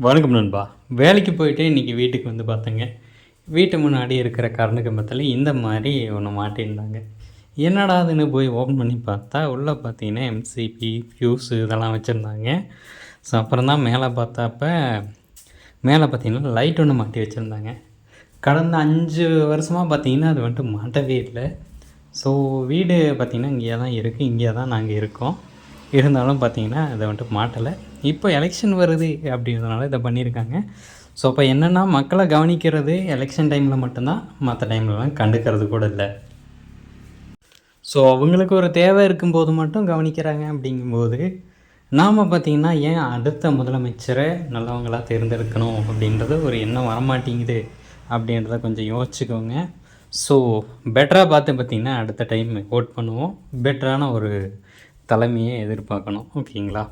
வணக்கம் நண்பா. வேலைக்கு போயிட்டு இன்றைக்கி வீட்டுக்கு வந்து பார்த்தேங்க. வீட்டு முன்னாடி இருக்கிற கரண்ட் கம்பத்தில் இந்த மாதிரி ஒன்று மாட்டியிருந்தாங்க. என்னடா அதுன்னு போய் ஓப்பன் பண்ணி பார்த்தா உள்ளே பார்த்தீங்கன்னா எம்சிபி, ஃப்யூஸு இதெல்லாம் வச்சுருந்தாங்க. ஸோ அப்புறம் தான் மேலே பார்த்தீங்கன்னா லைட் ஒன்று மாட்டி வச்சுருந்தாங்க. கடந்த 5 வருஷமாக பார்த்தீங்கன்னா அது வந்துட்டு மாட்டவே இல்லை. ஸோ வீடு பார்த்திங்கன்னா இங்கே தான் இருக்குது, இங்கே தான் நாங்கள் இருக்கோம். இருந்தாலும் பார்த்திங்கன்னா அதை வந்துட்டு மாட்டலை. இப்போ எலெக்ஷன் வருது அப்படின்றதுனால இதை பண்ணியிருக்காங்க. ஸோ அப்போ என்னென்னா மக்களை கவனிக்கிறது எலெக்ஷன் டைமில் மட்டும்தான், மற்ற டைம்லலாம் கண்டுக்கிறது கூட இல்லை. ஸோ அவங்களுக்கு ஒரு தேவை இருக்கும்போது மட்டும் கவனிக்கிறாங்க. அப்படிங்கும்போது நாம் பார்த்திங்கன்னா ஏன் அடுத்த முதலமைச்சரை நல்லவங்களாக தேர்ந்தெடுக்கணும் அப்படின்றது ஒரு எண்ணம் வரமாட்டேங்குது அப்படின்றத கொஞ்சம் யோசிச்சுக்கோங்க. ஸோ பெட்டராக பார்த்திங்கன்னா அடுத்த டைம் ஓட் பண்ணுவோம். பெட்டரான ஒரு தலைமையை எதிர்பார்க்கணும். ஓகேங்களா?